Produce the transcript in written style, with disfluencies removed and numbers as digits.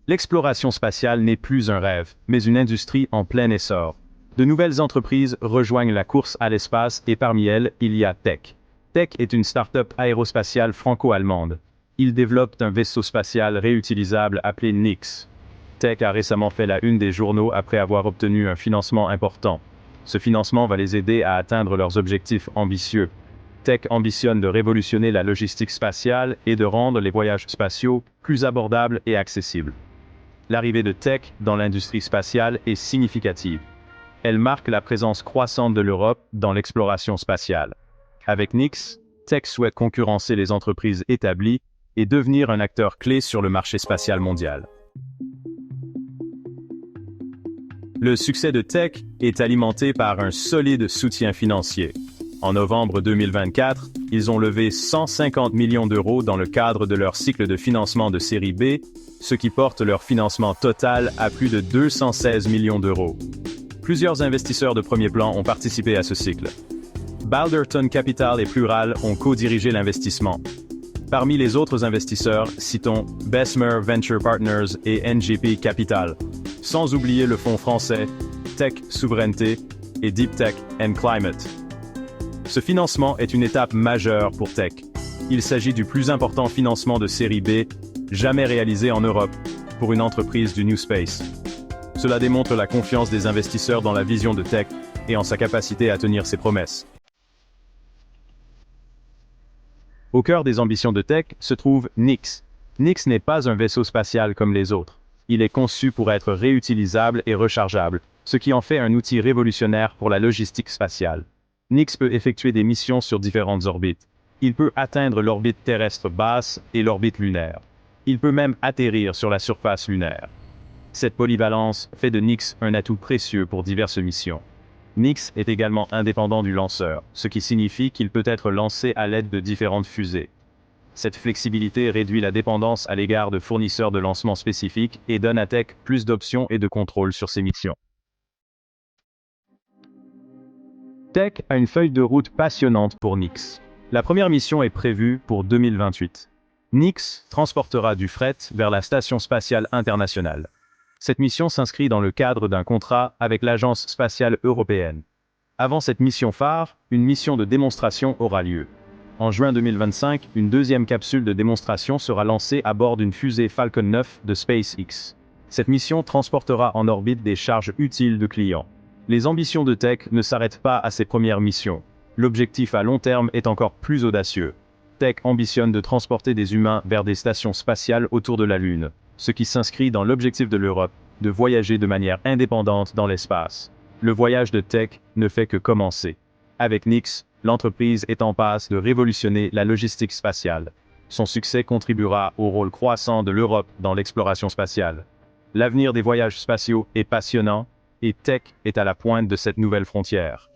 L'exploration spatiale n'est plus un rêve, mais une industrie en plein essor. De nouvelles entreprises rejoignent la course à l'espace et parmi elles, il y a Tech. Tech est une start-up aérospatiale franco-allemande. Ils développent un vaisseau spatial réutilisable appelé Nyx. Tech a récemment fait la une des journaux après avoir obtenu un financement important. Ce financement va les aider à atteindre leurs objectifs ambitieux. Tech ambitionne de révolutionner la logistique spatiale et de rendre les voyages spatiaux plus abordables et accessibles. L'arrivée de Tech dans l'industrie spatiale est significative. Elle marque la présence croissante de l'Europe dans l'exploration spatiale. Avec Nyx, Tech souhaite concurrencer les entreprises établies et devenir un acteur clé sur le marché spatial mondial. Le succès de Tech est alimenté par un solide soutien financier. En novembre 2024, ils ont levé 150 millions d'euros dans le cadre de leur cycle de financement de série B, ce qui porte leur financement total à plus de 216 millions d'euros. Plusieurs investisseurs de premier plan ont participé à ce cycle. Balderton Capital et Plural ont co-dirigé l'investissement. Parmi les autres investisseurs, citons Bessemer Venture Partners et NGP Capital, sans oublier le fonds français Tech Souveraineté et Deep Tech and Climate. Ce financement est une étape majeure pour Tech. Il s'agit du plus important financement de série B jamais réalisé en Europe pour une entreprise du New Space. Cela démontre la confiance des investisseurs dans la vision de Tech et en sa capacité à tenir ses promesses. Au cœur des ambitions de Tech se trouve Nyx. Nyx n'est pas un vaisseau spatial comme les autres. Il est conçu pour être réutilisable et rechargeable, ce qui en fait un outil révolutionnaire pour la logistique spatiale. Nyx peut effectuer des missions sur différentes orbites. Il peut atteindre l'orbite terrestre basse et l'orbite lunaire. Il peut même atterrir sur la surface lunaire. Cette polyvalence fait de Nyx un atout précieux pour diverses missions. Nyx est également indépendant du lanceur, ce qui signifie qu'il peut être lancé à l'aide de différentes fusées. Cette flexibilité réduit la dépendance à l'égard de fournisseurs de lancement spécifiques et donne à Tech plus d'options et de contrôle sur ses missions. Tech a une feuille de route passionnante pour Nyx. La première mission est prévue pour 2028. Nyx transportera du fret vers la Station spatiale internationale. Cette mission s'inscrit dans le cadre d'un contrat avec l'Agence spatiale européenne. Avant cette mission phare, une mission de démonstration aura lieu. En juin 2025, une deuxième capsule de démonstration sera lancée à bord d'une fusée Falcon 9 de SpaceX. Cette mission transportera en orbite des charges utiles de clients. Les ambitions de Tech ne s'arrêtent pas à ces premières missions. L'objectif à long terme est encore plus audacieux. Tech ambitionne de transporter des humains vers des stations spatiales autour de la Lune, ce qui s'inscrit dans l'objectif de l'Europe de voyager de manière indépendante dans l'espace. Le voyage de Tech ne fait que commencer. Avec Nyx, l'entreprise est en passe de révolutionner la logistique spatiale. Son succès contribuera au rôle croissant de l'Europe dans l'exploration spatiale. L'avenir des voyages spatiaux est passionnant, et Tech est à la pointe de cette nouvelle frontière.